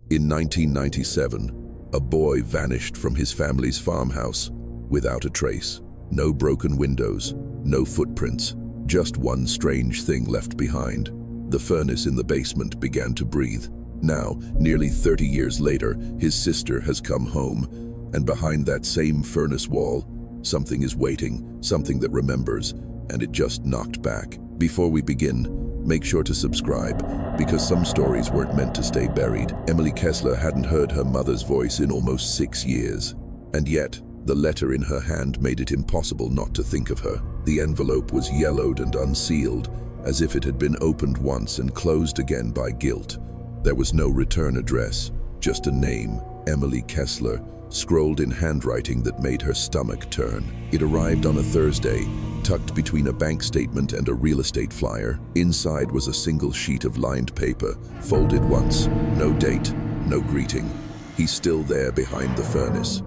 In 1997, a boy vanished from his family's farmhouse without a trace. No broken windows, no footprints, just one strange thing left behind. The furnace in the basement began to breathe. Now, nearly 30 years later, his sister has come home, and behind that same furnace wall, something is waiting, something that remembers, and it just knocked back. Before we begin, make sure to subscribe, because some stories weren't meant to stay buried. Emily Kessler hadn't heard her mother's voice in almost 6 years, and yet, the letter in her hand made it impossible not to think of her. The envelope was yellowed and unsealed, as if it had been opened once and closed again by guilt. There was no return address, just a name, Emily Kessler, scrolled in handwriting that made her stomach turn. It arrived on a Thursday, tucked between a bank statement and a real estate flyer. Inside was a single sheet of lined paper, folded once, no date, no greeting. He's still there behind the furnace.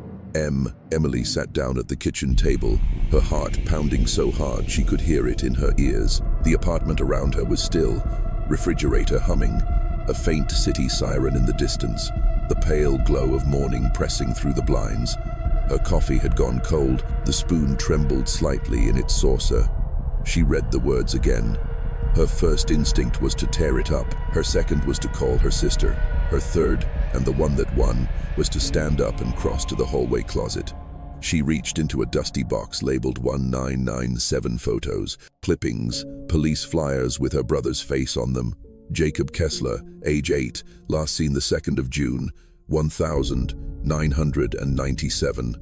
Emily sat down at the kitchen table, her heart pounding so hard she could hear it in her ears. The apartment around her was still, refrigerator humming, a faint city siren in the distance, the pale glow of morning pressing through the blinds. Her coffee had gone cold, the spoon trembled slightly in its saucer. She read the words again. Her first instinct was to tear it up, her second was to call her sister, her third, and the one that won, was to stand up and cross to the hallway closet. She reached into a dusty box labeled 1997 photos, clippings, police flyers with her brother's face on them. Jacob Kessler, age 8, last seen the 2nd of June, 1997.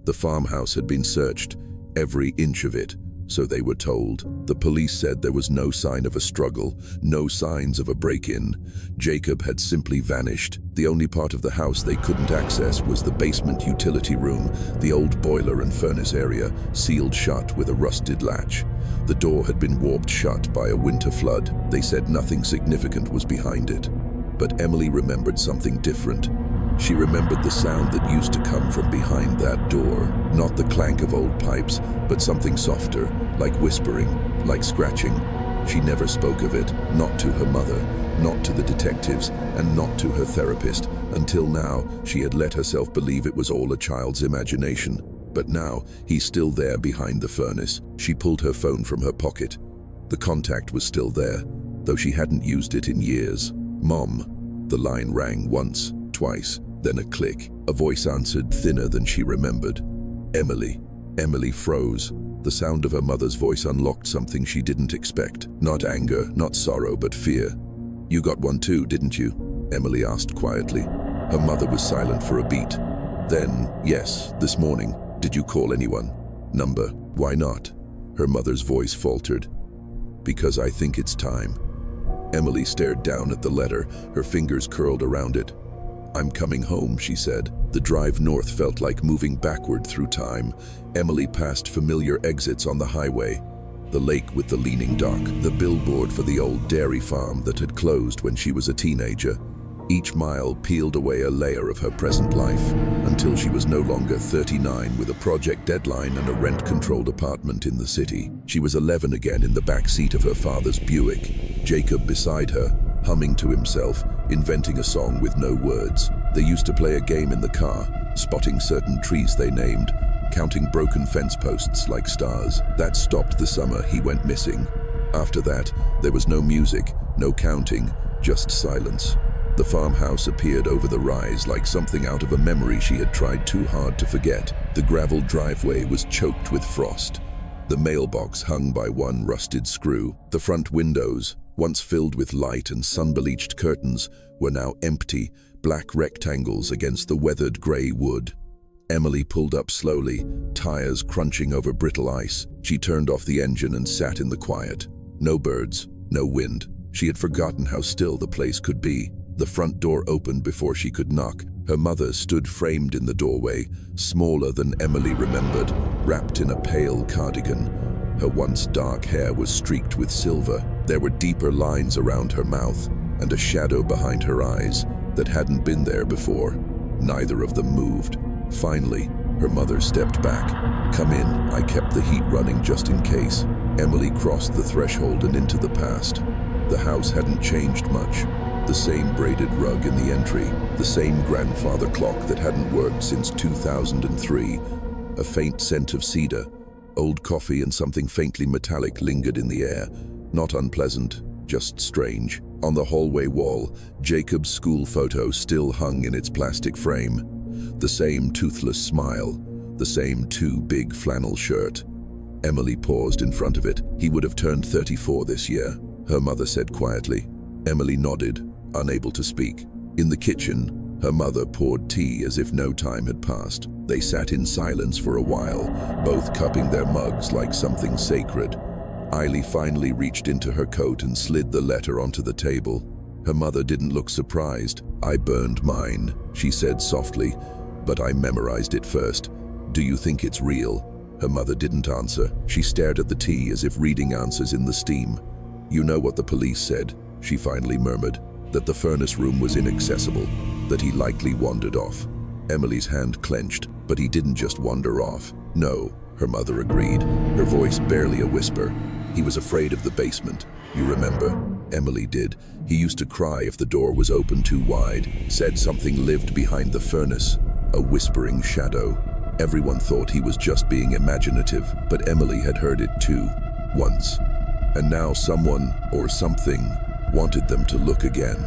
The farmhouse had been searched, every inch of it, so they were told. The police said there was no sign of a struggle, no signs of a break-in. Jacob had simply vanished. The only part of the house they couldn't access was the basement utility room, the old boiler and furnace area, sealed shut with a rusted latch. The door had been warped shut by a winter flood. They said nothing significant was behind it. But Emily remembered something different. She remembered the sound that used to come from behind that door. Not the clank of old pipes, but something softer, like whispering, like scratching. She never spoke of it, not to her mother, not to the detectives, and not to her therapist. Until now, she had let herself believe it was all a child's imagination. But now, he's still there behind the furnace. She pulled her phone from her pocket. The contact was still there, though she hadn't used it in years. "Mom." The line rang once, twice, then a click. A voice answered, thinner than she remembered. "Emily." Emily froze. The sound of her mother's voice unlocked something she didn't expect. Not anger, not sorrow, but fear. "You got one too, didn't you?" Emily asked quietly. Her mother was silent for a beat. Then, "Yes, this morning. Did you call anyone?" "Number. Why not?" Her mother's voice faltered. "Because I think it's time." Emily stared down at the letter, her fingers curled around it. "I'm coming home," she said. The drive north felt like moving backward through time. Emily passed familiar exits on the highway. The lake with the leaning dock, the billboard for the old dairy farm that had closed when she was a teenager. Each mile peeled away a layer of her present life, until she was no longer 39 with a project deadline and a rent-controlled apartment in the city. She was 11 again in the back seat of her father's Buick, Jacob beside her, humming to himself, inventing a song with no words. They used to play a game in the car, spotting certain trees they named, counting broken fence posts like stars. That stopped the summer he went missing. After that, there was no music, no counting, just silence. The farmhouse appeared over the rise like something out of a memory she had tried too hard to forget. The gravel driveway was choked with frost. The mailbox hung by one rusted screw. The front windows, once filled with light and sun-bleached curtains, were now empty, black rectangles against the weathered gray wood. Emily pulled up slowly, tires crunching over brittle ice. She turned off the engine and sat in the quiet. No birds, no wind. She had forgotten how still the place could be. The front door opened before she could knock. Her mother stood framed in the doorway, smaller than Emily remembered, wrapped in a pale cardigan. Her once dark hair was streaked with silver. There were deeper lines around her mouth, and a shadow behind her eyes that hadn't been there before. Neither of them moved. Finally, her mother stepped back. "Come in, I kept the heat running just in case." Emily crossed the threshold and into the past. The house hadn't changed much. The same braided rug in the entry, the same grandfather clock that hadn't worked since 2003. A faint scent of cedar, old coffee and something faintly metallic lingered in the air. Not unpleasant, just strange. On the hallway wall, Jacob's school photo still hung in its plastic frame. The same toothless smile, the same too big flannel shirt. Emily paused in front of it. He would have turned 34 this year, her mother said quietly. Emily nodded, unable to speak. In the kitchen, her mother poured tea as if no time had passed. They sat in silence for a while, both cupping their mugs like something sacred. Eiley finally reached into her coat and slid the letter onto the table. Her mother didn't look surprised. "I burned mine," she said softly, "but I memorized it first. Do you think it's real?" Her mother didn't answer. She stared at the tea as if reading answers in the steam. "You know what the police said," she finally murmured, "that the furnace room was inaccessible, that he likely wandered off." Emily's hand clenched, but he didn't just wander off. "No," her mother agreed, her voice barely a whisper. "He was afraid of the basement. You remember?" Emily did. "He used to cry if the door was open too wide, said something lived behind the furnace, a whispering shadow." Everyone thought he was just being imaginative, but Emily had heard it too, once. And now someone, or something, wanted them to look again.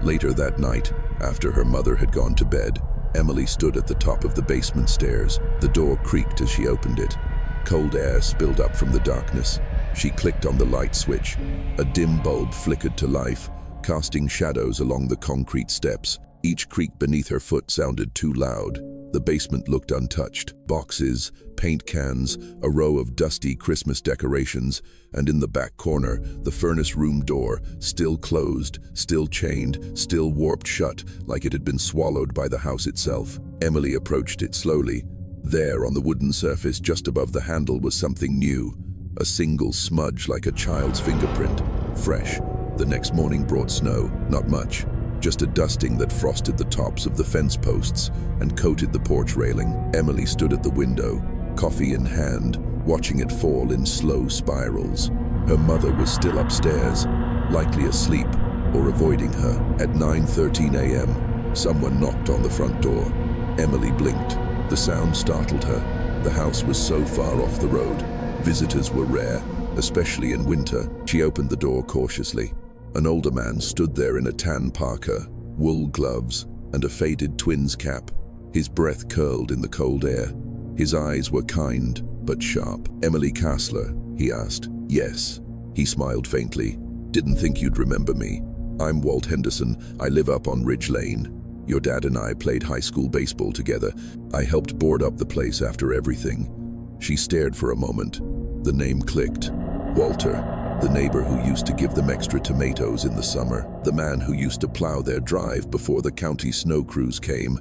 Later that night, after her mother had gone to bed, Emily stood at the top of the basement stairs. The door creaked as she opened it. Cold air spilled up from the darkness. She clicked on the light switch. A dim bulb flickered to life, casting shadows along the concrete steps. Each creak beneath her foot sounded too loud. The basement looked untouched. Boxes, paint cans, a row of dusty Christmas decorations, and in the back corner, the furnace room door, still closed, still chained, still warped shut, like it had been swallowed by the house itself. Emily approached it slowly. There, on the wooden surface just above the handle, was something new. A single smudge like a child's fingerprint. Fresh. The next morning brought snow. Not much. Just a dusting that frosted the tops of the fence posts and coated the porch railing. Emily stood at the window, coffee in hand, watching it fall in slow spirals. Her mother was still upstairs, likely asleep or avoiding her. At 9:13 a.m., someone knocked on the front door. Emily blinked. The sound startled her. The house was so far off the road. Visitors were rare, especially in winter. She opened the door cautiously. An older man stood there in a tan parka, wool gloves, and a faded twin's cap. His breath curled in the cold air. His eyes were kind, but sharp. "Emily Kassler?" he asked. "Yes." He smiled faintly. "Didn't think you'd remember me. I'm Walt Henderson. I live up on Ridge Lane. Your dad and I played high school baseball together. I helped board up the place after everything." She stared for a moment. The name clicked. Walter. The neighbor who used to give them extra tomatoes in the summer. The man who used to plow their drive before the county snow crews came.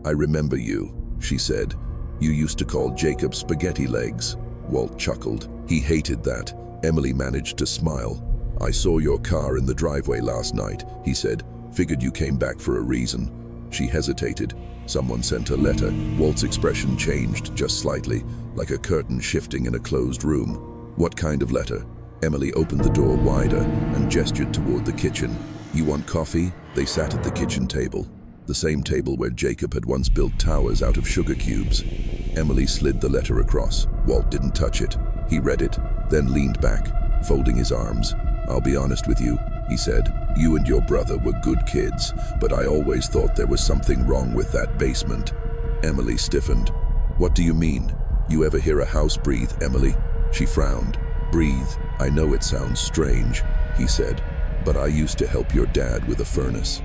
"I remember you," she said. "You used to call Jacob spaghetti legs." Walt chuckled. He hated that. Emily managed to smile. "I saw your car in the driveway last night," he said. "Figured you came back for a reason." She hesitated. Someone sent a letter. Walt's expression changed just slightly, like a curtain shifting in a closed room. "What kind of letter?" Emily opened the door wider and gestured toward the kitchen. "You want coffee?" They sat at the kitchen table, the same table where Jacob had once built towers out of sugar cubes. Emily slid the letter across. Walt didn't touch it. He read it, then leaned back, folding his arms. "I'll be honest with you," he said. "You and your brother were good kids, but I always thought there was something wrong with that basement." Emily stiffened. "What do you mean? You ever hear a house breathe, Emily?" She frowned. "Breathe. I know it sounds strange," he said, "but I used to help your dad with a furnace.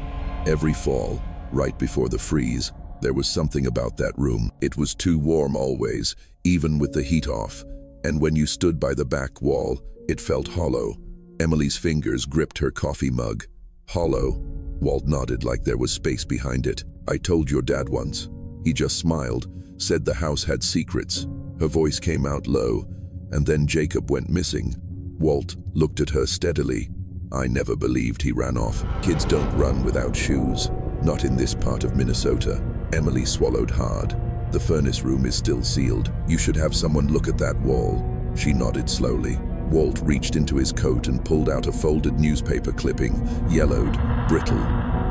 Every fall, right before the freeze, there was something about that room. It was too warm always, even with the heat off. And when you stood by the back wall, it felt hollow." Emily's fingers gripped her coffee mug. "Hollow?" Walt nodded like there was space behind it. "I told your dad once. He just smiled, said the house had secrets." Her voice came out low. "And then Jacob went missing." Walt looked at her steadily. "I never believed he ran off. Kids don't run without shoes. Not in this part of Minnesota." Emily swallowed hard. "The furnace room is still sealed. You should have someone look at that wall." She nodded slowly. Walt reached into his coat and pulled out a folded newspaper clipping, yellowed, brittle.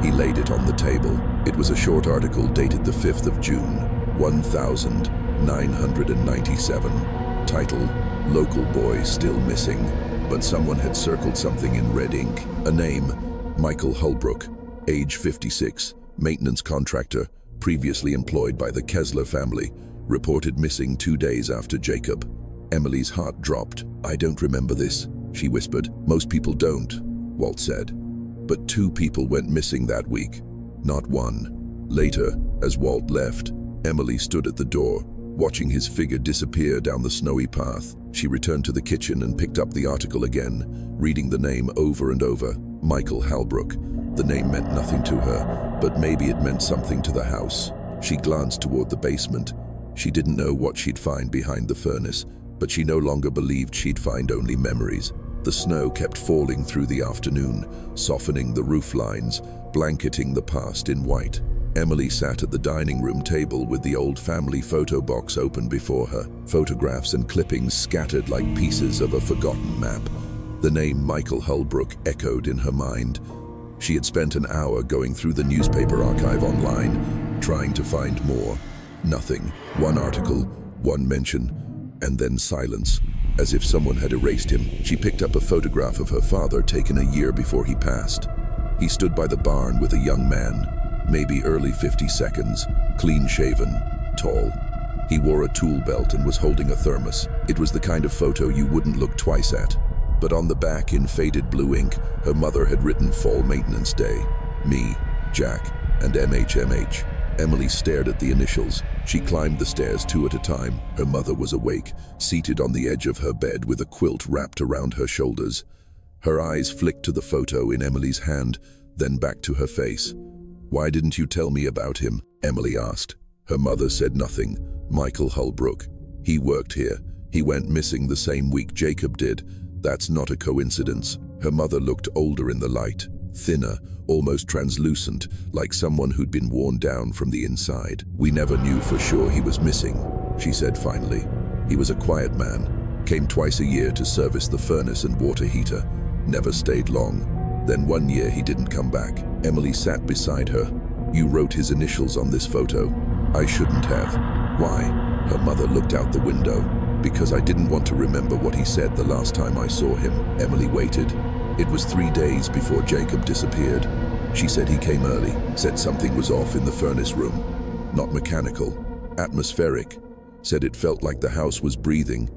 He laid it on the table. It was a short article dated the 5th of June, 1997. Title, Local Boy Still Missing, but someone had circled something in red ink. A name, Michael Hullbrook, age 56, maintenance contractor, previously employed by the Kessler family, reported missing 2 days after Jacob. Emily's heart dropped. "I don't remember this," she whispered. "Most people don't," Walt said. But 2 people went missing that week, not one. Later, as Walt left, Emily stood at the door, watching his figure disappear down the snowy path. She returned to the kitchen and picked up the article again, reading the name over and over, Michael Hullbrook. The name meant nothing to her, but maybe it meant something to the house. She glanced toward the basement. She didn't know what she'd find behind the furnace, but she no longer believed she'd find only memories. The snow kept falling through the afternoon, softening the roof lines, blanketing the past in white. Emily sat at the dining room table with the old family photo box open before her, photographs and clippings scattered like pieces of a forgotten map. The name Michael Hullbrook echoed in her mind. She had spent an hour going through the newspaper archive online, trying to find more. Nothing. One article, one mention, and then silence, as if someone had erased him. She picked up a photograph of her father taken a year before he passed. He stood by the barn with a young man, maybe early 52nds, clean-shaven, tall. He wore a tool belt and was holding a thermos. It was the kind of photo you wouldn't look twice at. But on the back, in faded blue ink, her mother had written Fall Maintenance Day. Me, Jack, and MHMH. Emily stared at the initials. She climbed the stairs 2 at a time. Her mother was awake, seated on the edge of her bed with a quilt wrapped around her shoulders. Her eyes flicked to the photo in Emily's hand, then back to her face. "Why didn't you tell me about him?" Emily asked. Her mother said nothing. Michael Hullbrook. He worked here. He went missing the same week Jacob did. That's not a coincidence. Her mother looked older in the light, thinner, almost translucent, like someone who'd been worn down from the inside. "We never knew for sure he was missing," she said finally. "He was a quiet man, came twice a year to service the furnace and water heater, never stayed long. Then one year he didn't come back." Emily sat beside her. "You wrote his initials on this photo." "I shouldn't have." "Why?" Her mother looked out the window. "Because I didn't want to remember what he said the last time I saw him." Emily waited. It was 3 days before Jacob disappeared. She said he came early, said something was off in the furnace room. Not mechanical, atmospheric. Said it felt like the house was breathing.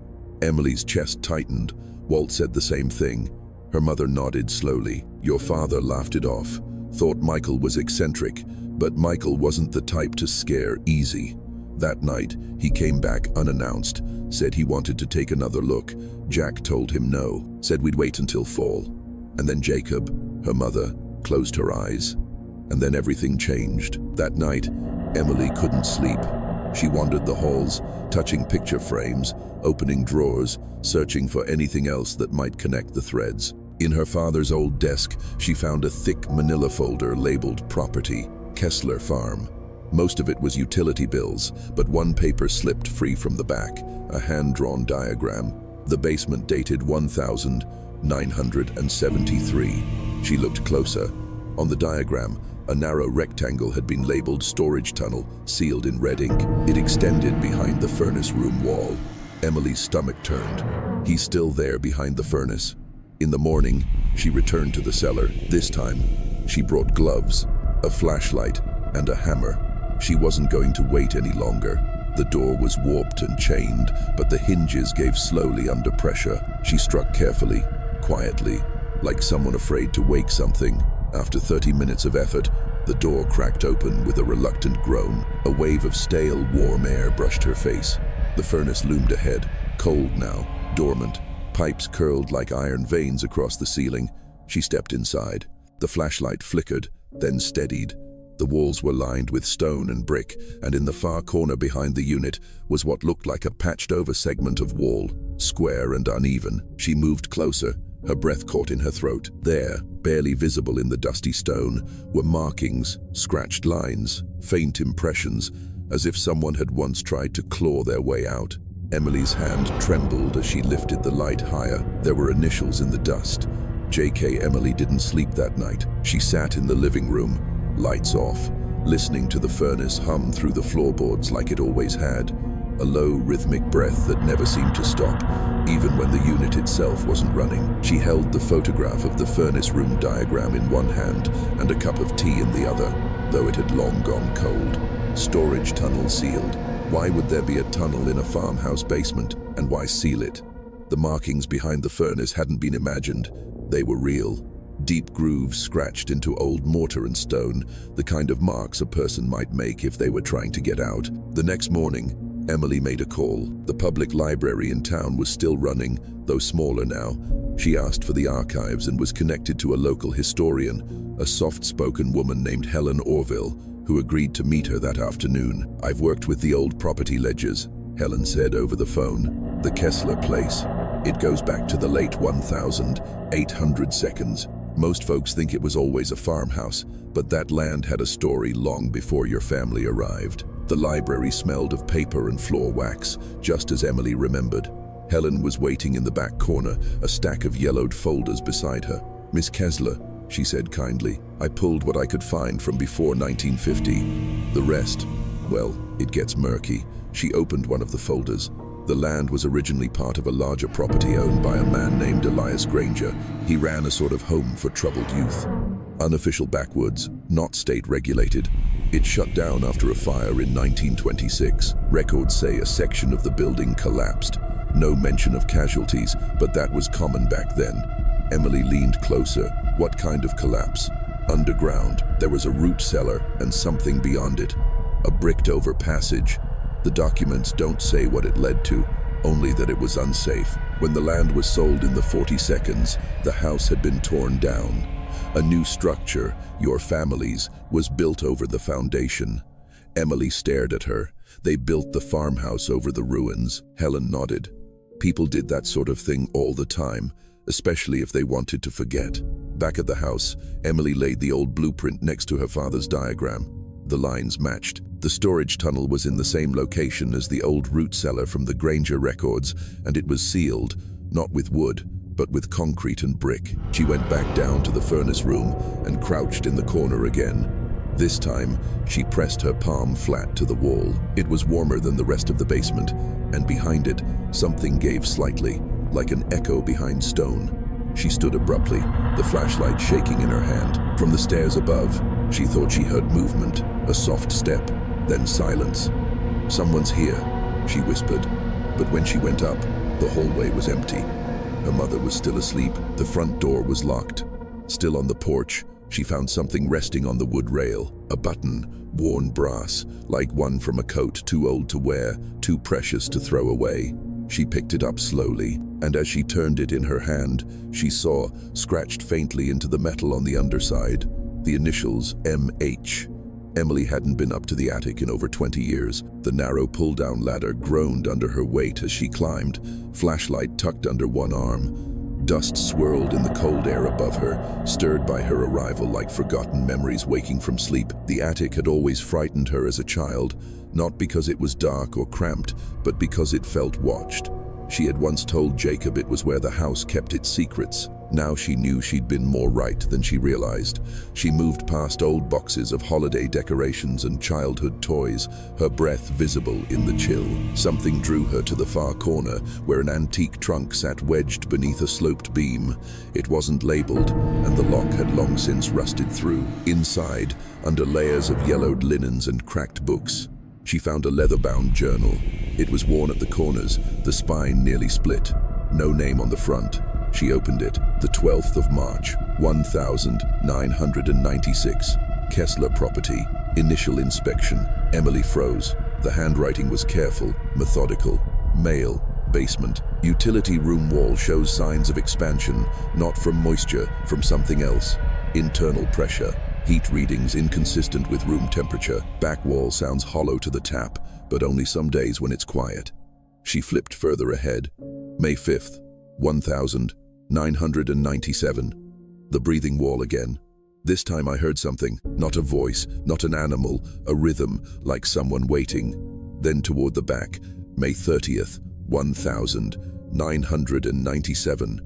Emily's chest tightened. Walt said the same thing. Her mother nodded slowly. "Your father laughed it off. Thought Michael was eccentric, but Michael wasn't the type to scare easy. That night, he came back unannounced, said he wanted to take another look. Jack told him no, said we'd wait until fall. And then Jacob," her mother, closed her eyes. And then everything changed. That night, Emily couldn't sleep. She wandered the halls, touching picture frames, opening drawers, searching for anything else that might connect the threads. In her father's old desk, she found a thick manila folder labeled Property, Kessler Farm. Most of it was utility bills, but one paper slipped free from the back, a hand-drawn diagram. The basement dated 1973. She looked closer. On the diagram, a narrow rectangle had been labeled Storage Tunnel, sealed in red ink. It extended behind the furnace room wall. Emily's stomach turned. He's still there behind the furnace. In the morning, she returned to the cellar. This time, she brought gloves, a flashlight, and a hammer. She wasn't going to wait any longer. The door was warped and chained, but the hinges gave slowly under pressure. She struck carefully, quietly, like someone afraid to wake something. After 30 minutes of effort, the door cracked open with a reluctant groan. A wave of stale, warm air brushed her face. The furnace loomed ahead, cold now, dormant, pipes curled like iron veins across the ceiling. She stepped inside. The flashlight flickered, then steadied. The walls were lined with stone and brick, and in the far corner behind the unit was what looked like a patched-over segment of wall, square and uneven. She moved closer, her breath caught in her throat. There, barely visible in the dusty stone, were markings, scratched lines, faint impressions, as if someone had once tried to claw their way out. Emily's hand trembled as she lifted the light higher. There were initials in the dust. JK Emily didn't sleep that night. She sat in the living room, lights off, listening to the furnace hum through the floorboards like it always had. A low, rhythmic breath that never seemed to stop, even when the unit itself wasn't running. She held the photograph of the furnace room diagram in one hand and a cup of tea in the other, though it had long gone cold. Storage tunnel sealed. Why would there be a tunnel in a farmhouse basement, and why seal it? The markings behind the furnace hadn't been imagined. They were real. Deep grooves scratched into old mortar and stone, the kind of marks a person might make if they were trying to get out. The next morning, Emily made a call. The public library in town was still running, though smaller now. She asked for the archives and was connected to a local historian, a soft-spoken woman named Helen Orville, who agreed to meet her that afternoon. "I've worked with the old property ledgers," Helen said over the phone. "The Kessler place. It goes back to the late 1800 seconds. Most folks think it was always a farmhouse, but that land had a story long before your family arrived." The library smelled of paper and floor wax, just as Emily remembered. Helen was waiting in the back corner, a stack of yellowed folders beside her. "Miss Kessler," she said kindly, "I pulled what I could find from before 1950. The rest, well, it gets murky." She opened one of the folders. The land was originally part of a larger property owned by a man named Elias Granger. He ran a sort of home for troubled youth. Unofficial backwoods, not state-regulated. It shut down after a fire in 1926. Records say a section of the building collapsed. No mention of casualties, but that was common back then. Emily leaned closer. What kind of collapse? Underground. There was a root cellar and something beyond it. A bricked-over passage. The documents don't say what it led to, only that it was unsafe. When the land was sold in the 42nds, the house had been torn down. A new structure, your family's, was built over the foundation. Emily stared at her. They built the farmhouse over the ruins. Helen nodded. People did that sort of thing all the time, especially if they wanted to forget. Back at the house, Emily laid the old blueprint next to her father's diagram. The lines matched. The storage tunnel was in the same location as the old root cellar from the Granger records, and it was sealed, not with wood, but with concrete and brick. She went back down to the furnace room and crouched in the corner again. This time, she pressed her palm flat to the wall. It was warmer than the rest of the basement, and behind it, something gave slightly, like an echo behind stone. She stood abruptly, the flashlight shaking in her hand. From the stairs above, she thought she heard movement, a soft step, then silence. "Someone's here," she whispered. But when she went up, the hallway was empty. Her mother was still asleep. The front door was locked. Still on the porch, she found something resting on the wood rail. A button, worn brass, like one from a coat too old to wear, too precious to throw away. She picked it up slowly, and as she turned it in her hand, she saw, scratched faintly into the metal on the underside, the initials MH. Emily hadn't been up to the attic in over 20 years. The narrow pull-down ladder groaned under her weight as she climbed, flashlight tucked under one arm. Dust swirled in the cold air above her, stirred by her arrival like forgotten memories waking from sleep. The attic had always frightened her as a child, not because it was dark or cramped, but because it felt watched. She had once told Jacob it was where the house kept its secrets. Now she knew she'd been more right than she realized. She moved past old boxes of holiday decorations and childhood toys, her breath visible in the chill. Something drew her to the far corner, where an antique trunk sat wedged beneath a sloped beam. It wasn't labeled, and the lock had long since rusted through. Inside, under layers of yellowed linens and cracked books, she found a leather-bound journal. It was worn at the corners, the spine nearly split. No name on the front. She opened it. The 12th of March, 1996. Kessler property. Initial inspection. Emily froze. The handwriting was careful, methodical. Mail. Basement. Utility room wall shows signs of expansion, not from moisture, from something else. Internal pressure. Heat readings inconsistent with room temperature. Back wall sounds hollow to the tap, but only some days when it's quiet. She flipped further ahead. May 5th, 1997. The breathing wall again. This time I heard something, not a voice, not an animal, a rhythm, like someone waiting. Then toward the back, May 30th, 1997.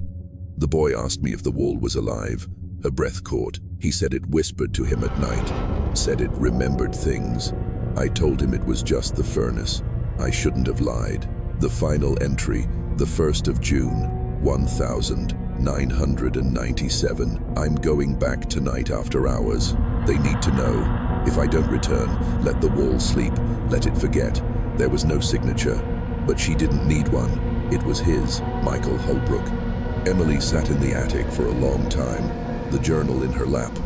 The boy asked me if the wall was alive. Her breath caught. He said it whispered to him at night, said it remembered things. I told him it was just the furnace. I shouldn't have lied. The final entry, the 1st of June, 1997. I'm going back tonight after hours. They need to know. If I don't return, let the wall sleep, let it forget. There was no signature, but she didn't need one. It was his, Michael Hullbrook. Emily sat in the attic for a long time, the journal in her lap.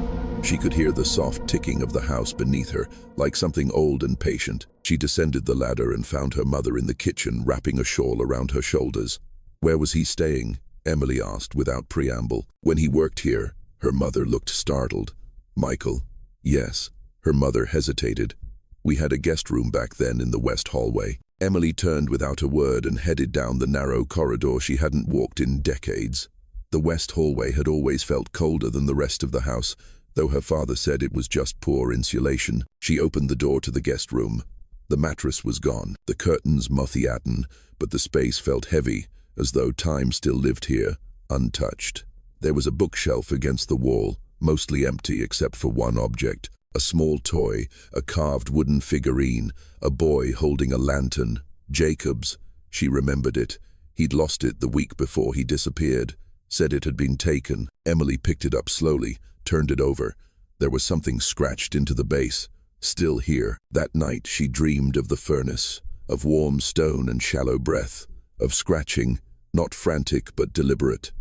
She could hear the soft ticking of the house beneath her, like something old and patient. She descended the ladder and found her mother in the kitchen, wrapping a shawl around her shoulders. Where was he staying? Emily asked without preamble. When he worked here, her mother looked startled. Michael? Yes. Her mother hesitated. We had a guest room back then in the west hallway. Emily turned without a word and headed down the narrow corridor she hadn't walked in decades. The west hallway had always felt colder than the rest of the house, though her father said it was just poor insulation. She opened the door to the guest room. The mattress was gone, the curtains moth-eaten, but the space felt heavy, as though time still lived here, untouched. There was a bookshelf against the wall, mostly empty except for one object. A small toy, a carved wooden figurine, a boy holding a lantern. Jacob's. She remembered it. He'd lost it the week before he disappeared. Said it had been taken. Emily picked it up slowly, turned it over. There was something scratched into the base. Still here. That night she dreamed of the furnace, of warm stone and shallow breath, of scratching, not frantic but deliberate.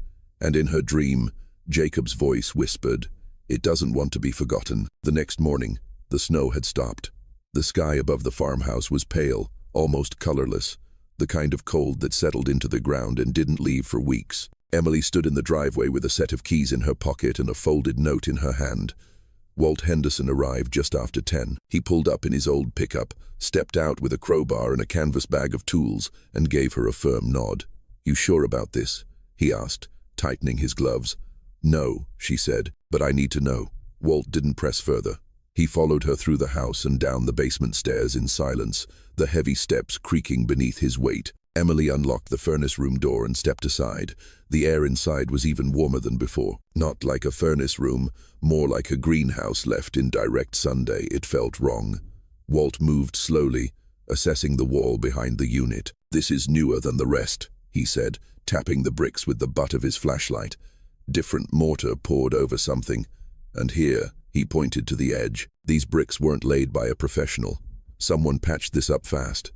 And in her dream, Jacob's voice whispered, "It doesn't want to be forgotten." The next morning, the snow had stopped. The sky above the farmhouse was pale, almost colorless, the kind of cold that settled into the ground and didn't leave for weeks. Emily stood in the driveway with a set of keys in her pocket and a folded note in her hand. Walt Henderson arrived just after 10. He pulled up in his old pickup, stepped out with a crowbar and a canvas bag of tools, and gave her a firm nod. "You sure about this?" he asked, tightening his gloves. "No," she said, "but I need to know." Walt didn't press further. He followed her through the house and down the basement stairs in silence, the heavy steps creaking beneath his weight. Emily unlocked the furnace room door and stepped aside. The air inside was even warmer than before. Not like a furnace room, more like a greenhouse left in direct sunday. It felt wrong. Walt moved slowly, assessing the wall behind the unit. "This is newer than the rest," he said, tapping the bricks with the butt of his flashlight. Different mortar poured over something, and here, he pointed to the edge. These bricks weren't laid by a professional. Someone patched this up fast.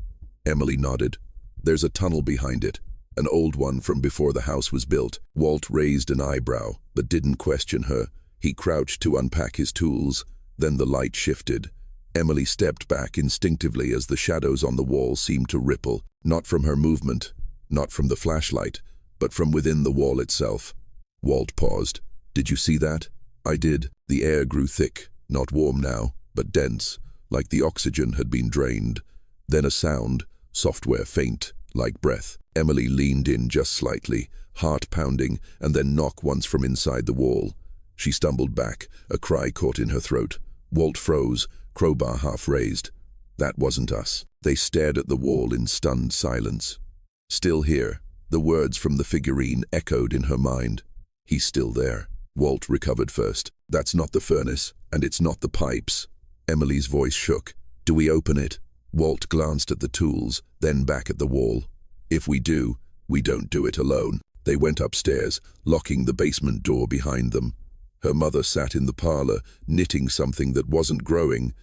Emily nodded. "There's a tunnel behind it, an old one from before the house was built." Walt raised an eyebrow, but didn't question her. He crouched to unpack his tools. Then the light shifted. Emily stepped back instinctively as the shadows on the wall seemed to ripple, not from her movement, not from the flashlight, but from within the wall itself. Walt paused. "Did you see that?" "I did." The air grew thick, not warm now, but dense, like the oxygen had been drained. Then a sound, software faint, like breath. Emily leaned in just slightly, heart pounding, and then knock once from inside the wall. She stumbled back, a cry caught in her throat. Walt froze, crowbar half raised. That wasn't us. They stared at the wall in stunned silence. "Still here." The words from the figurine echoed in her mind. "He's still there." Walt recovered first. "That's not the furnace, and it's not the pipes." Emily's voice shook. "Do we open it?" Walt glanced at the tools, then back at the wall. "If we do, we don't do it alone." They went upstairs, locking the basement door behind them. Her mother sat in the parlor, knitting something that wasn't growing.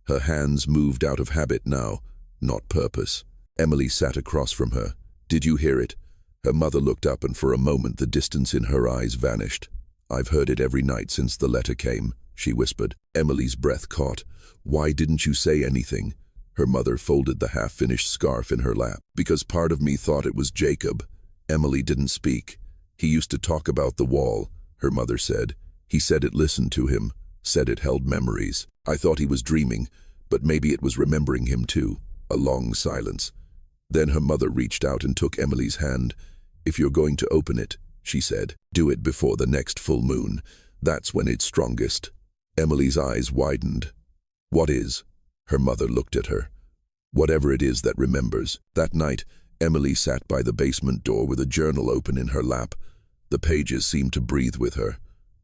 Her hands moved out of habit now, not purpose. Emily sat across from her. "Did you hear it?" Her mother looked up, and for a moment the distance in her eyes vanished. "I've heard it every night since the letter came," she whispered. Emily's breath caught. "Why didn't you say anything?" Her mother folded the half-finished scarf in her lap. "Because part of me thought it was Jacob." Emily didn't speak. "He used to talk about the wall," her mother said. "He said it listened to him, said it held memories. I thought he was dreaming, but maybe it was remembering him too." A long silence. Then her mother reached out and took Emily's hand. "If you're going to open it," she said, "do it before the next full moon. That's when it's strongest." Emily's eyes widened. "What is?" Her mother looked at her. "Whatever it is that remembers." That night, Emily sat by the basement door with a journal open in her lap. The pages seemed to breathe with her.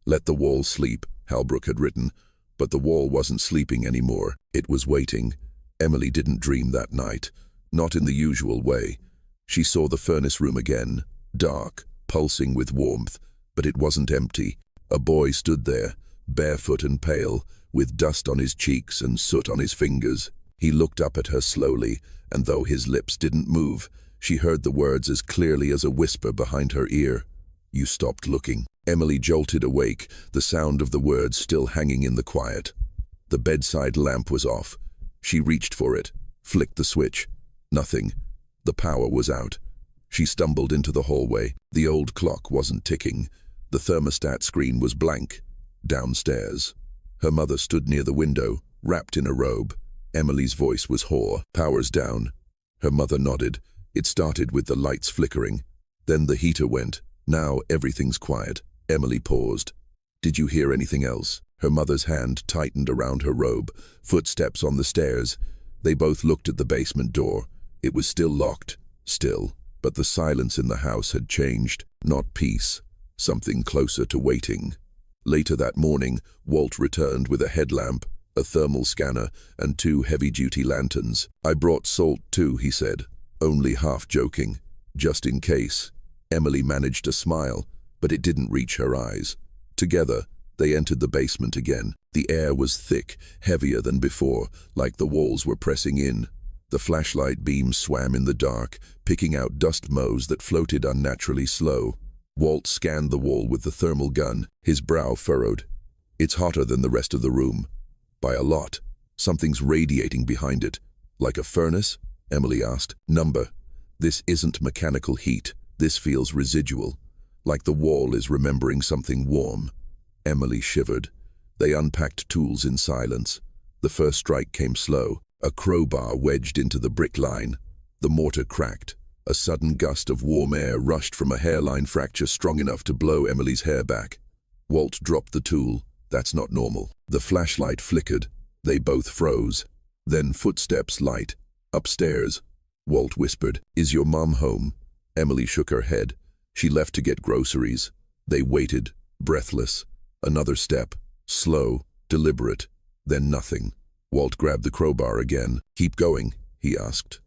"Let the wall sleep," Hullbrook had written, but the wall wasn't sleeping anymore. It was waiting. Emily didn't dream that night, not in the usual way. She saw the furnace room again, dark, pulsing with warmth, but it wasn't empty. A boy stood there, barefoot and pale, with dust on his cheeks and soot on his fingers. He looked up at her slowly, and though his lips didn't move, she heard the words as clearly as a whisper behind her ear. "You stopped looking." Emily jolted awake, the sound of the words still hanging in the quiet. The bedside lamp was off. She reached for it, flicked the switch. Nothing. The power was out. She stumbled into the hallway. The old clock wasn't ticking. The thermostat screen was blank. Downstairs. Her mother stood near the window, wrapped in a robe. Emily's voice was hoarse. "Power's down." Her mother nodded. It started with the lights flickering. Then the heater went. Now everything's quiet. Emily paused. "Did you hear anything else?" Her mother's hand tightened around her robe. Footsteps on the stairs. They both looked at the basement door. It was still locked. Still. But the silence in the house had changed. Not peace. Something closer to waiting. Later that morning, Walt returned with a headlamp, a thermal scanner, and 2 heavy-duty lanterns. "I brought salt too," he said, only half joking. "Just in case." Emily managed a smile, but it didn't reach her eyes. Together, they entered the basement again. The air was thick, heavier than before, like the walls were pressing in. The flashlight beam swam in the dark, picking out dust motes that floated unnaturally slow. Walt scanned the wall with the thermal gun, his brow furrowed. "It's hotter than the rest of the room. By a lot. Something's radiating behind it." "Like a furnace?" Emily asked. "Number. This isn't mechanical heat. This feels residual. Like the wall is remembering something warm." Emily shivered. They unpacked tools in silence. The first strike came slow. A crowbar wedged into the brick line. The mortar cracked. A sudden gust of warm air rushed from a hairline fracture strong enough to blow Emily's hair back. Walt dropped the tool. "That's not normal." The flashlight flickered. They both froze. Then footsteps light. "Upstairs." Walt whispered, "Is your mom home?" Emily shook her head. "She left to get groceries." They waited, breathless. Another step. Slow, deliberate. Then nothing. Walt grabbed the crowbar again. "Keep going," he asked.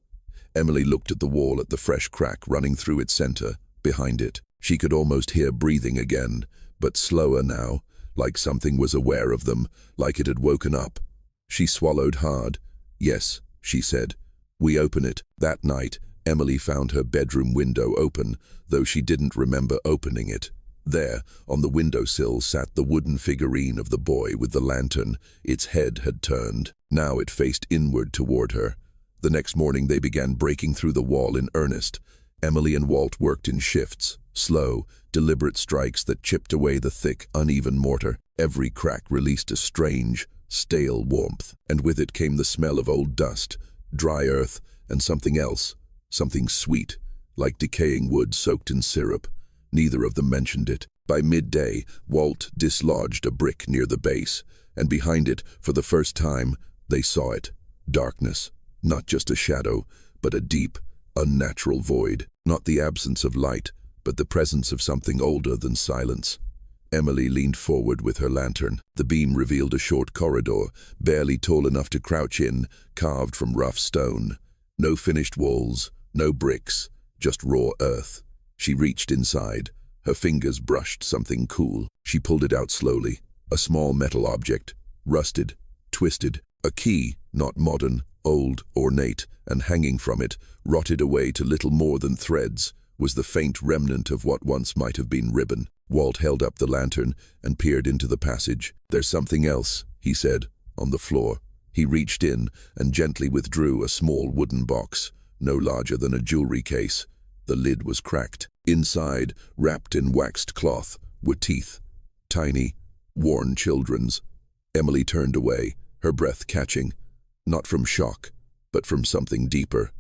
Emily looked at the wall at the fresh crack running through its center. Behind it, she could almost hear breathing again, but slower now, like something was aware of them, like it had woken up. She swallowed hard. "Yes," she said. "We open it." That night, Emily found her bedroom window open, though she didn't remember opening it. There, on the windowsill, sat the wooden figurine of the boy with the lantern. Its head had turned. Now it faced inward toward her. The next morning they began breaking through the wall in earnest. Emily and Walt worked in shifts, slow, deliberate strikes that chipped away the thick, uneven mortar. Every crack released a strange, stale warmth, and with it came the smell of old dust, dry earth, and something else, something sweet, like decaying wood soaked in syrup. Neither of them mentioned it. By midday, Walt dislodged a brick near the base, and behind it, for the first time, they saw it. Darkness. Not just a shadow, but a deep, unnatural void. Not the absence of light, but the presence of something older than silence. Emily leaned forward with her lantern. The beam revealed a short corridor, barely tall enough to crouch in, carved from rough stone. No finished walls, no bricks, just raw earth. She reached inside. Her fingers brushed something cool. She pulled it out slowly. A small metal object. Rusted. Twisted. A key, not modern, old, ornate, and hanging from it, rotted away to little more than threads, was the faint remnant of what once might have been ribbon. Walt held up the lantern and peered into the passage. "There's something else," he said, on the floor. He reached in and gently withdrew a small wooden box, no larger than a jewelry case. The lid was cracked. Inside, wrapped in waxed cloth, were teeth. Tiny, worn children's. Emily turned away, her breath catching. Not from shock, but from something deeper.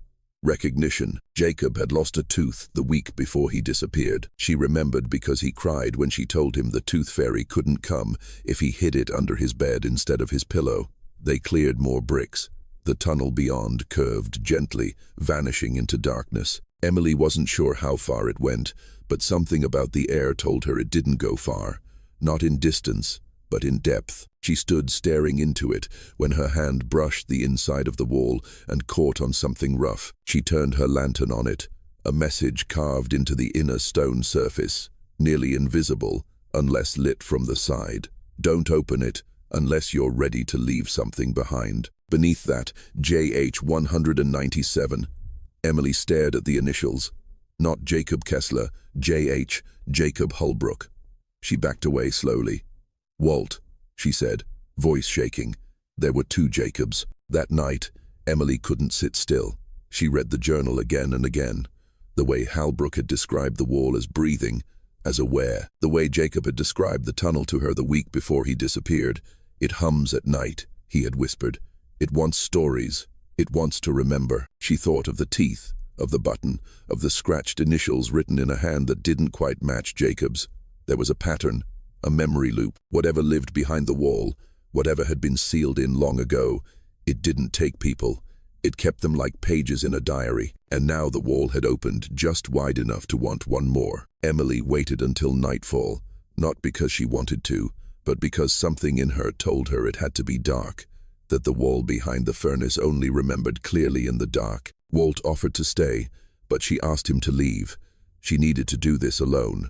Recognition. Jacob had lost a tooth the week before he disappeared. She remembered because he cried when she told him the tooth fairy couldn't come if he hid it under his bed instead of his pillow. They cleared more bricks. The tunnel beyond curved gently, vanishing into darkness. Emily wasn't sure how far it went, but something about the air told her it didn't go far. Not in distance, but in depth. She stood staring into it when her hand brushed the inside of the wall and caught on something rough. She turned her lantern on it, a message carved into the inner stone surface, nearly invisible unless lit from the side. Don't open it unless you're ready to leave something behind. Beneath that, JH 197. Emily stared at the initials. Not Jacob Kessler, JH, Jacob Hullbrook. She backed away slowly. Walt, she said, voice shaking. There were 2 Jacobs. That night, Emily couldn't sit still. She read the journal again and again. The way Hullbrook had described the wall as breathing, as aware. The way Jacob had described the tunnel to her the week before he disappeared. It hums at night, he had whispered. It wants stories. It wants to remember. She thought of the teeth, of the button, of the scratched initials written in a hand that didn't quite match Jacob's. There was a pattern, a memory loop. Whatever lived behind the wall, whatever had been sealed in long ago, it didn't take people. It kept them like pages in a diary. And now the wall had opened just wide enough to want one more. Emily waited until nightfall, not because she wanted to, but because something in her told her it had to be dark, that the wall behind the furnace only remembered clearly in the dark. Walt offered to stay, but she asked him to leave. She needed to do this alone.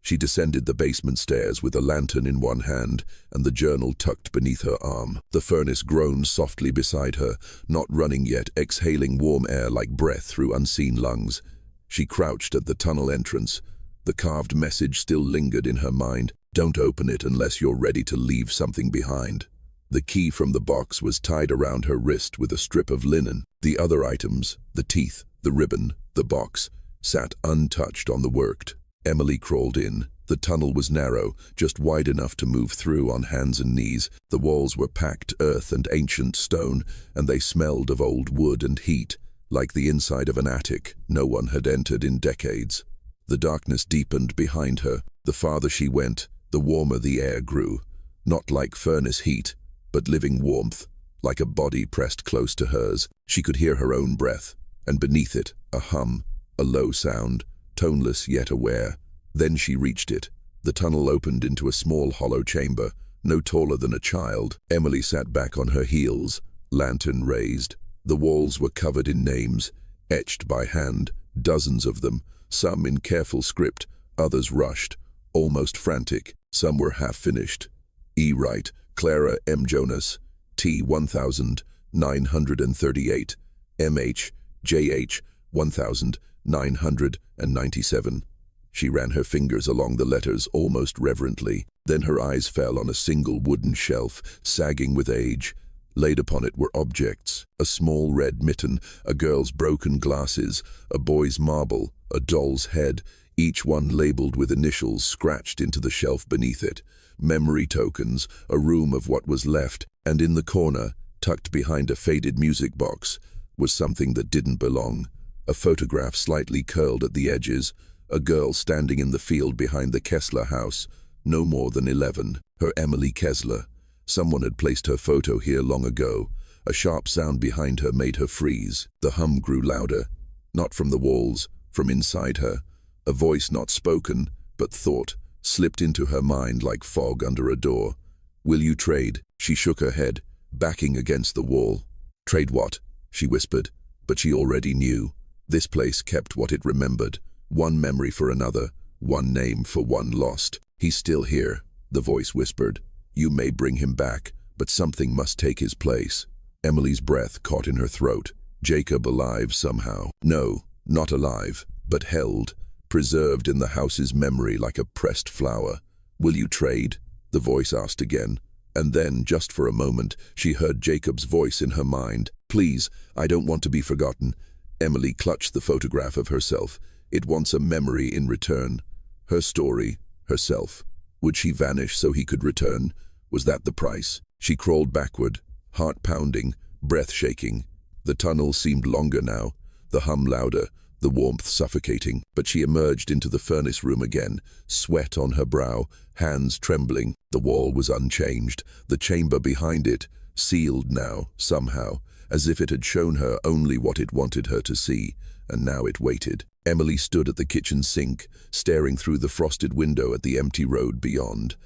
She descended the basement stairs with a lantern in one hand and the journal tucked beneath her arm. The furnace groaned softly beside her, not running yet, exhaling warm air like breath through unseen lungs. She crouched at the tunnel entrance. The carved message still lingered in her mind. Don't open it unless you're ready to leave something behind. The key from the box was tied around her wrist with a strip of linen. The other items, the teeth, the ribbon, the box, sat untouched on the worked. Emily crawled in. The tunnel was narrow, just wide enough to move through on hands and knees. The walls were packed earth and ancient stone, and they smelled of old wood and heat, like the inside of an attic no one had entered in decades. The darkness deepened behind her. The farther she went, the warmer the air grew. Not like furnace heat, but living warmth, like a body pressed close to hers. She could hear her own breath, and beneath it, a hum, a low sound, toneless yet aware. Then she reached it. The tunnel opened into a small hollow chamber, no taller than a child. Emily sat back on her heels, lantern raised. The walls were covered in names, etched by hand, dozens of them, some in careful script, others rushed, almost frantic. Some were half-finished. E. Wright, Clara M. Jonas, T. 1938, M.H., J.H. 1997. She ran her fingers along the letters almost reverently. Then her eyes fell on a single wooden shelf, sagging with age. Laid upon it were objects: a small red mitten, a girl's broken glasses, a boy's marble, a doll's head, each one labeled with initials scratched into the shelf beneath it. Memory tokens, a room of what was left, and in the corner, tucked behind a faded music box, was something that didn't belong. A photograph slightly curled at the edges, a girl standing in the field behind the Kessler house, no more than 11. Her Emily Kessler. Someone had placed her photo here long ago. A sharp sound behind her made her freeze. The hum grew louder, not from the walls, from inside her. A voice not spoken, but thought, slipped into her mind like fog under a door. Will you trade? She shook her head, backing against the wall. Trade what? She whispered, but she already knew. This place kept what it remembered. One memory for another, one name for one lost. He's still here, the voice whispered. You may bring him back, but something must take his place. Emily's breath caught in her throat. Jacob alive somehow. No, not alive, but held, preserved in the house's memory like a pressed flower. Will you trade? The voice asked again. And then, just for a moment, she heard Jacob's voice in her mind. Please, I don't want to be forgotten. Emily clutched the photograph of herself. It wants a memory in return. Her story, herself. Would she vanish so he could return? Was that the price? She crawled backward, heart pounding, breath shaking. The tunnel seemed longer now, the hum louder, the warmth suffocating. But she emerged into the furnace room again, sweat on her brow, hands trembling. The wall was unchanged, the chamber behind it, sealed now, somehow. as if it had shown her only what it wanted her to see, and now it waited. Emily stood at the kitchen sink, staring through the frosted window at the empty road beyond.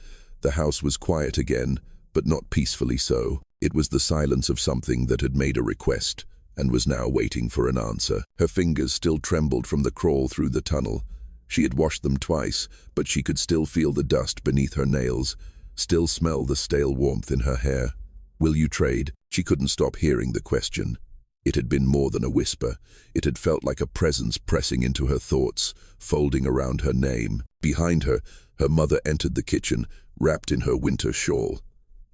The house was quiet again, but not peacefully so. It was the silence of something that had made a request, and was now waiting for an answer. Her fingers still trembled from the crawl through the tunnel. She had washed them twice, but she could still feel the dust beneath her nails, still smell the stale warmth in her hair. "Will you trade?" She couldn't stop hearing the question. It had been more than a whisper. It had felt like a presence pressing into her thoughts, folding around her name. Behind her, her mother entered the kitchen, wrapped in her winter shawl.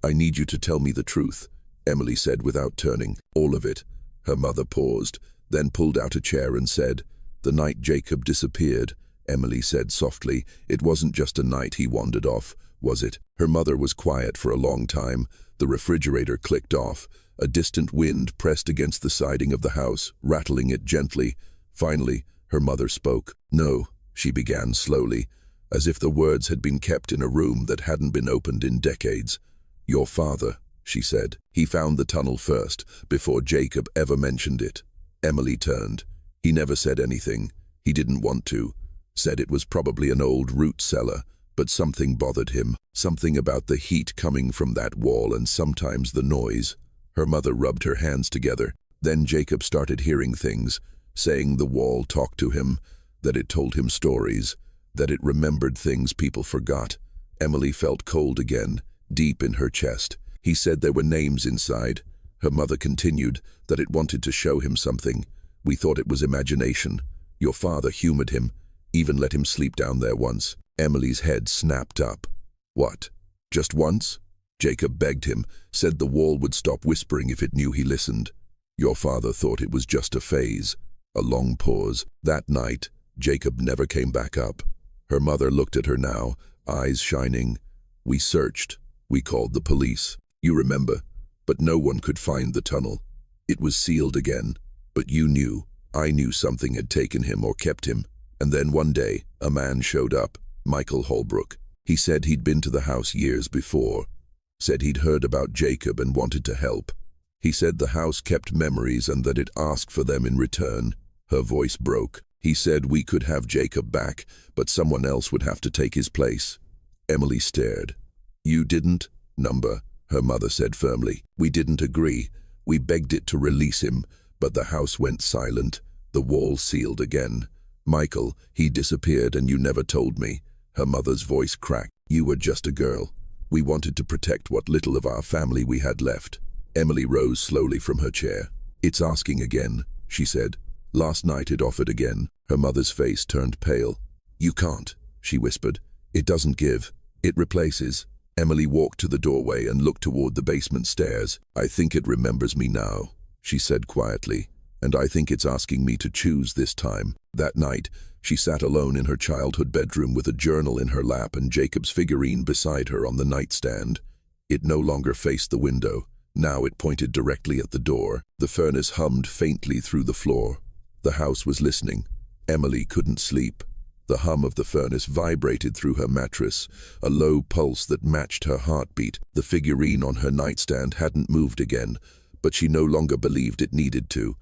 "I need you to tell me the truth," Emily said without turning. "All of it." Her mother paused, then pulled out a chair and said, "The night Jacob disappeared," Emily said softly. "It wasn't just a night he wandered off, was it?" Her mother was quiet for a long time. The refrigerator clicked off. A distant wind pressed against the siding of the house, rattling it gently. Finally, her mother spoke. "No," she began slowly, as if the words had been kept in a room that hadn't been opened in decades. "Your father," she said. "He found the tunnel first, before Jacob ever mentioned it." Emily turned. "He never said anything. He didn't want to. Said it was probably an old root cellar, but something bothered him. Something about the heat coming from that wall and sometimes the noise." Her mother rubbed her hands together. Then Jacob started hearing things, saying the wall talked to him, that it told him stories, that it remembered things people forgot. Emily felt cold again, deep in her chest. "He said there were names inside." Her mother continued, "that it wanted to show him something. We thought it was imagination. Your father humored him, even let him sleep down there once." Emily's head snapped up. "What? Just once?" Jacob begged him, said the wall would stop whispering if it knew he listened. "Your father thought it was just a phase." A long pause. That night, Jacob never came back up. Her mother looked at her now, eyes shining. "We searched. We called the police. You remember? But no one could find the tunnel. It was sealed again. But you knew. I knew something had taken him or kept him. And then one day, a man showed up, Michael Hullbrook. He said he'd been to the house years before. Said he'd heard about Jacob and wanted to help. He said the house kept memories and that it asked for them in return." Her voice broke. "He said we could have Jacob back, but someone else would have to take his place." Emily stared. "You didn't, Number," her mother said firmly. "We didn't agree. We begged it to release him, but the house went silent. The wall sealed again. Michael, he disappeared and you never told me." Her mother's voice cracked. "You were just a girl. We wanted to protect what little of our family we had left." Emily rose slowly from her chair. "It's asking again," she said. "Last night it offered again." Her mother's face turned pale. "You can't," she whispered. "It doesn't give. It replaces." Emily walked to the doorway and looked toward the basement stairs. "I think it remembers me now," she said quietly, "and I think it's asking me to choose this time." That night, she sat alone in her childhood bedroom with a journal in her lap and Jacob's figurine beside her on the nightstand. It no longer faced the window. Now it pointed directly at the door. The furnace hummed faintly through the floor. The house was listening. Emily couldn't sleep. The hum of the furnace vibrated through her mattress, a low pulse that matched her heartbeat. The figurine on her nightstand hadn't moved again, but she no longer believed it needed to.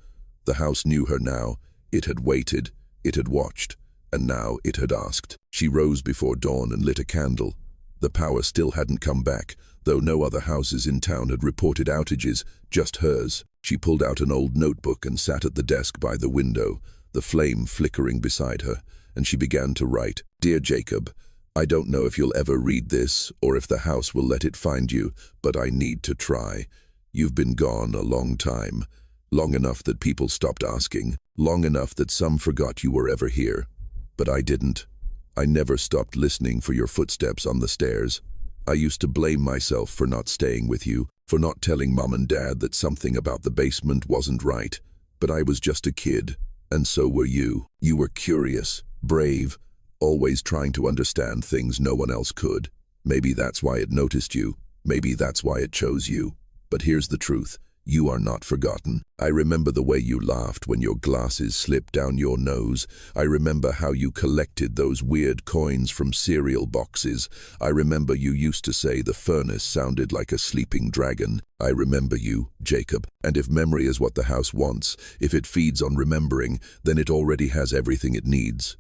The house knew her now. It had waited. It had watched, and now it had asked. She rose before dawn and lit a candle. The power still hadn't come back, though no other houses in town had reported outages, just hers. She pulled out an old notebook and sat at the desk by the window, the flame flickering beside her, and she began to write. "Dear Jacob, I don't know if you'll ever read this or if the house will let it find you, but I need to try. You've been gone a long time. Long enough that people stopped asking. Long enough that some forgot you were ever here. But I didn't. I never stopped listening for your footsteps on the stairs. I used to blame myself for not staying with you, for not telling Mom and Dad that something about the basement wasn't right. But I was just a kid, and so were you. You were curious, brave, always trying to understand things no one else could. Maybe that's why it noticed you. Maybe that's why it chose you. But here's the truth. You are not forgotten. I remember the way you laughed when your glasses slipped down your nose. I remember how you collected those weird coins from cereal boxes. I remember you used to say the furnace sounded like a sleeping dragon. I remember you, Jacob. And if memory is what the house wants, if it feeds on remembering, then it already has everything it needs.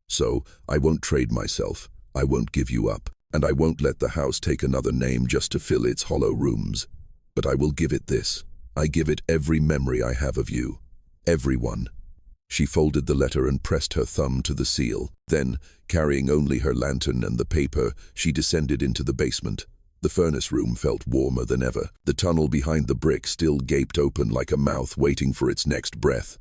So, I won't trade myself. I won't give you up. And I won't let the house take another name just to fill its hollow rooms. But I will give it this. I give it every memory I have of you. Everyone. She folded the letter and pressed her thumb to the seal. Then, carrying only her lantern and the paper, she descended into the basement. The furnace room felt warmer than ever. The tunnel behind the brick still gaped open like a mouth waiting for its next breath.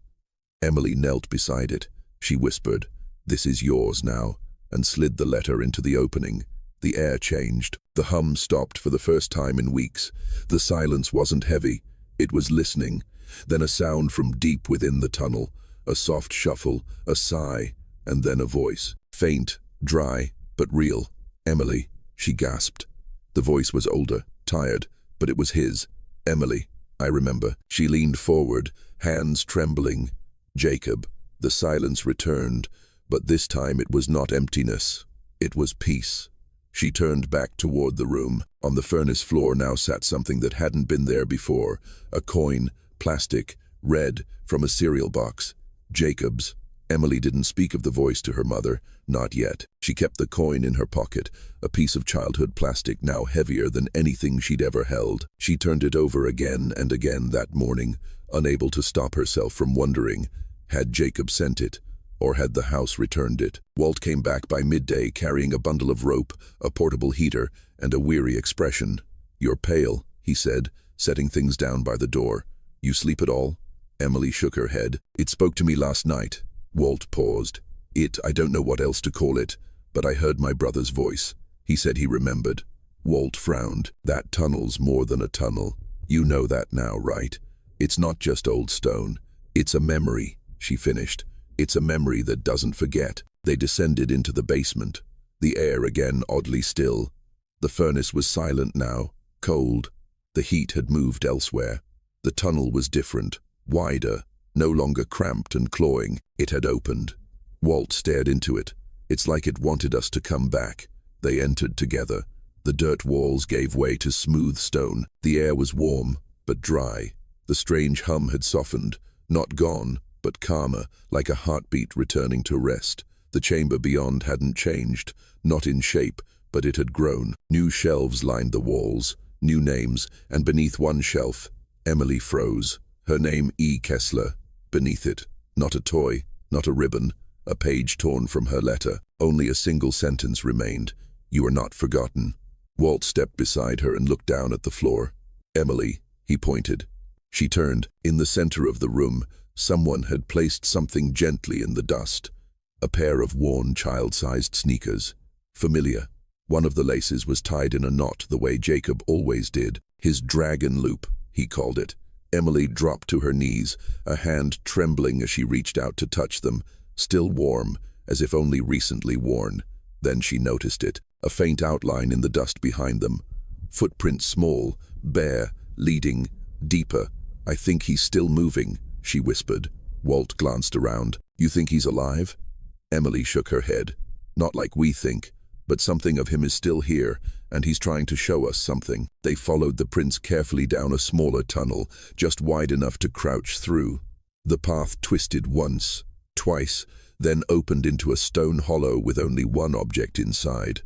Emily knelt beside it. She whispered, "This is yours now," and slid the letter into the opening. The air changed. The hum stopped for the first time in weeks. The silence wasn't heavy. It was listening. Then a sound from deep within the tunnel. A soft shuffle, a sigh, and then a voice. Faint, dry, but real. "Emily," she gasped. The voice was older, tired, but it was his. "Emily, I remember." She leaned forward, hands trembling. "Jacob." The silence returned, but this time it was not emptiness. It was peace. She turned back toward the room. On the furnace floor now sat something that hadn't been there before. A coin, plastic, red, from a cereal box. Jacob's. Emily didn't speak of the voice to her mother, not yet. She kept the coin in her pocket, a piece of childhood plastic now heavier than anything she'd ever held. She turned it over again and again that morning, unable to stop herself from wondering, had Jacob sent it? Or had the house returned it? Walt came back by midday carrying a bundle of rope, a portable heater, and a weary expression. "You're pale," he said, setting things down by the door. "You sleep at all?" Emily shook her head. "It spoke to me last night." Walt paused. I don't know what else to call it, but I heard my brother's voice. He said he remembered." Walt frowned. "That tunnel's more than a tunnel. You know that now, right? It's not just old stone. It's a memory," she finished. "It's a memory that doesn't forget." They descended into the basement. The air again oddly still. The furnace was silent now, cold. The heat had moved elsewhere. The tunnel was different, wider, no longer cramped and clawing. It had opened. Walt stared into it. "It's like it wanted us to come back." They entered together. The dirt walls gave way to smooth stone. The air was warm, but dry. The strange hum had softened, not gone, but calmer, like a heartbeat returning to rest. The chamber beyond hadn't changed, not in shape, but it had grown. New shelves lined the walls, new names, and beneath one shelf, Emily froze. Her name E. Kessler. Beneath it, not a toy, not a ribbon, a page torn from her letter. Only a single sentence remained. "You are not forgotten." Walt stepped beside her and looked down at the floor. "Emily," he pointed. She turned. In the center of the room, someone had placed something gently in the dust. A pair of worn, child-sized sneakers. Familiar. One of the laces was tied in a knot the way Jacob always did. His dragon loop, he called it. Emily dropped to her knees, a hand trembling as she reached out to touch them, still warm, as if only recently worn. Then she noticed it, a faint outline in the dust behind them. Footprints small, bare, leading, deeper. "I think he's still moving," she whispered. Walt glanced around. "You think he's alive?" Emily shook her head. "Not like we think, but something of him is still here, and he's trying to show us something." They followed the prints carefully down a smaller tunnel, just wide enough to crouch through. The path twisted once, twice, then opened into a stone hollow with only one object inside.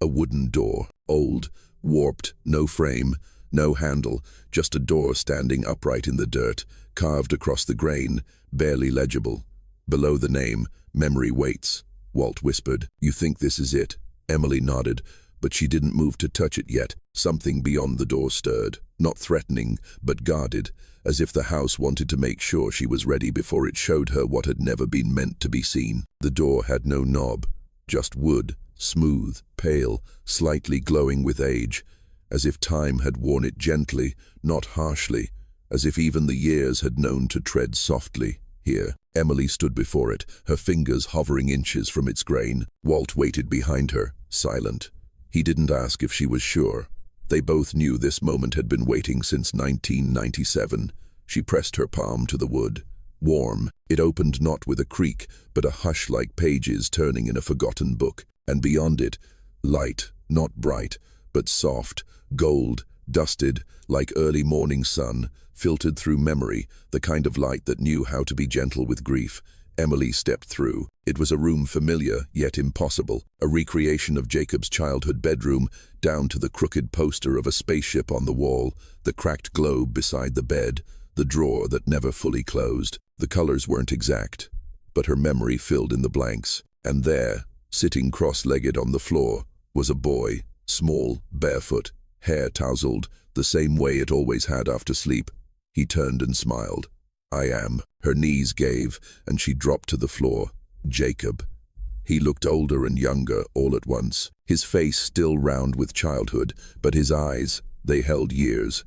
A wooden door, old, warped, no frame, no handle, just a door standing upright in the dirt, carved across the grain, barely legible. Below the name, "Memory Waits." Walt whispered, "You think this is it?" Emily nodded, but she didn't move to touch it yet. Something beyond the door stirred, not threatening, but guarded, as if the house wanted to make sure she was ready before it showed her what had never been meant to be seen. The door had no knob, just wood, smooth, pale, slightly glowing with age, as if time had worn it gently, not harshly, as if even the years had known to tread softly here. Emily stood before it, her fingers hovering inches from its grain. Walt waited behind her, silent. He didn't ask if she was sure. They both knew this moment had been waiting since 1997. She pressed her palm to the wood. Warm, it opened not with a creak, but a hush like pages turning in a forgotten book. And beyond it, light, not bright, but soft, gold, dusted, like early morning sun, filtered through memory, the kind of light that knew how to be gentle with grief. Emily stepped through. It was a room familiar, yet impossible, a recreation of Jacob's childhood bedroom, down to the crooked poster of a spaceship on the wall, the cracked globe beside the bed, the drawer that never fully closed. The colors weren't exact, but her memory filled in the blanks. And there, sitting cross-legged on the floor, was a boy, small, barefoot, hair tousled, the same way it always had after sleep. He turned and smiled. "I am." Her knees gave, and she dropped to the floor. Jacob. He looked older and younger all at once, his face still round with childhood, but his eyes, they held years.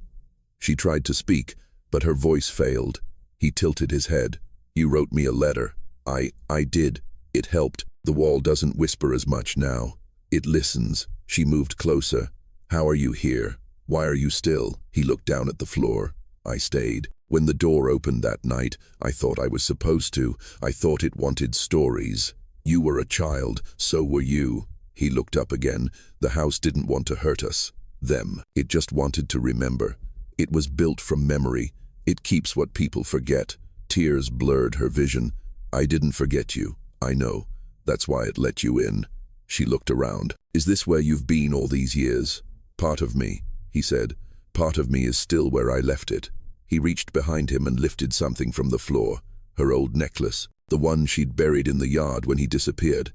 She tried to speak, but her voice failed. He tilted his head. "You wrote me a letter." I did. It helped. The wall doesn't whisper as much now. It listens." She moved closer. "How are you here? Why are you still?" He looked down at the floor. "I stayed. When the door opened that night, I thought I was supposed to. I thought it wanted stories. You were a child, so were you." He looked up again. "The house didn't want to hurt us. Them. It just wanted to remember. It was built from memory. It keeps what people forget." Tears blurred her vision. "I didn't forget you. I know. That's why it let you in." She looked around. "Is this where you've been all these years?" "Part of me," he said. "Part of me is still where I left it." He reached behind him and lifted something from the floor. Her old necklace, the one she'd buried in the yard when he disappeared.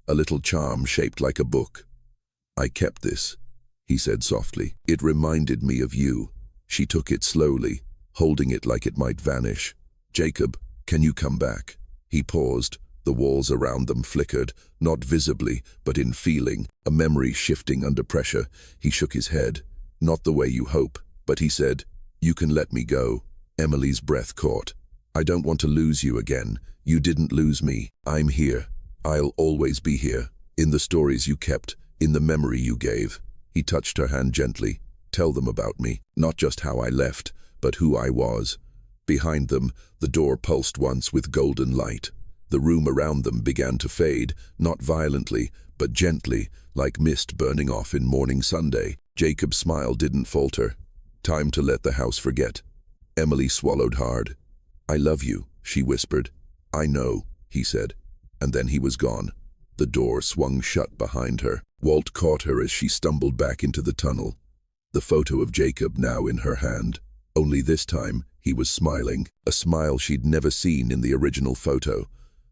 A little charm shaped like a book. "I kept this," he said softly. "It reminded me of you." She took it slowly, holding it like it might vanish. "Jacob, can you come back?" He paused. The walls around them flickered, not visibly, but in feeling, a memory shifting under pressure. He shook his head. "Not the way you hope," but he said, "You can let me go." Emily's breath caught. "I don't want to lose you again. You didn't lose me. I'm here. I'll always be here. In the stories you kept, in the memory you gave." He touched her hand gently. "Tell them about me, not just how I left, but who I was." Behind them, the door pulsed once with golden light. The room around them began to fade, not violently, but gently, like mist burning off in morning Sunday. Jacob's smile didn't falter. "Time to let the house forget." Emily swallowed hard. "I love you," she whispered. "I know," he said. And then he was gone. The door swung shut behind her. Walt caught her as she stumbled back into the tunnel. The photo of Jacob now in her hand. Only this time, he was smiling, a smile she'd never seen in the original photo.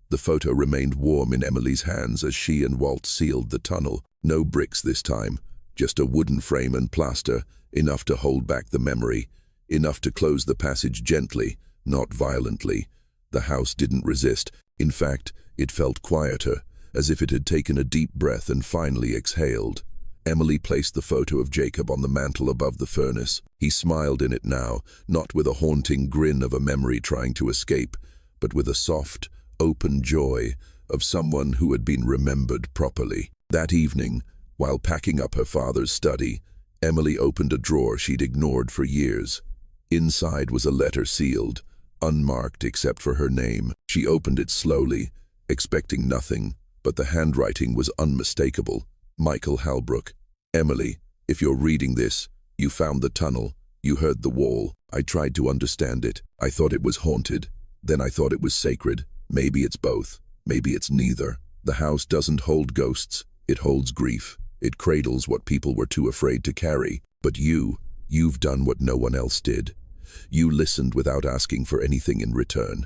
The photo remained warm in Emily's hands as she and Walt sealed the tunnel. No bricks this time, just a wooden frame and plaster, enough to hold back the memory, enough to close the passage gently, not violently. The house didn't resist. In fact, it felt quieter, as if it had taken a deep breath and finally exhaled. Emily placed the photo of Jacob on the mantel above the furnace. He smiled in it now, not with a haunting grin of a memory trying to escape, but with a soft, open joy of someone who had been remembered properly. That evening, while packing up her father's study, Emily opened a drawer she'd ignored for years. Inside was a letter sealed, unmarked except for her name. She opened it slowly, expecting nothing, but the handwriting was unmistakable. Michael Hullbrook. "Emily, if you're reading this, you found the tunnel. You heard the wall. I tried to understand it. I thought it was haunted. Then I thought it was sacred. Maybe it's both. Maybe it's neither. The house doesn't hold ghosts. It holds grief. It cradles what people were too afraid to carry. But you've done what no one else did. You listened without asking for anything in return.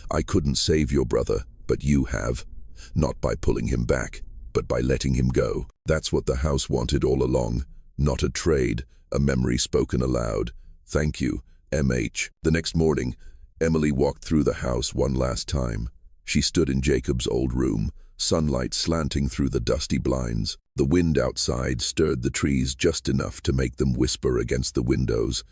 I couldn't save your brother, but you have. Not by pulling him back, but by letting him go. That's what the house wanted all along. Not a trade, a memory spoken aloud. Thank you, M.H. The next morning, Emily walked through the house one last time. She stood in Jacob's old room, sunlight slanting through the dusty blinds. The wind outside stirred the trees just enough to make them whisper against the windows.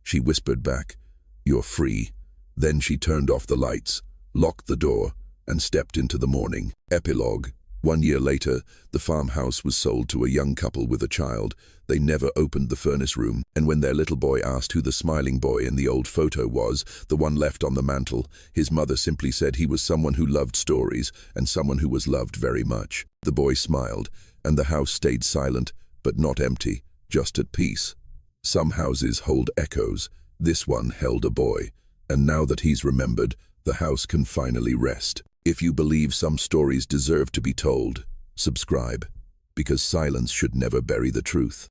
She whispered back, "You're free." Then she turned off the lights, locked the door, and stepped into the morning. Epilogue. 1 year later, the farmhouse was sold to a young couple with a child. They never opened the furnace room, and when their little boy asked who the smiling boy in the old photo was, the one left on the mantel, his mother simply said he was someone who loved stories and someone who was loved very much. The boy smiled, and the house stayed silent, but not empty, just at peace. Some houses hold echoes. This one held a boy, and now that he's remembered, the house can finally rest. If you believe some stories deserve to be told, subscribe, because silence should never bury the truth.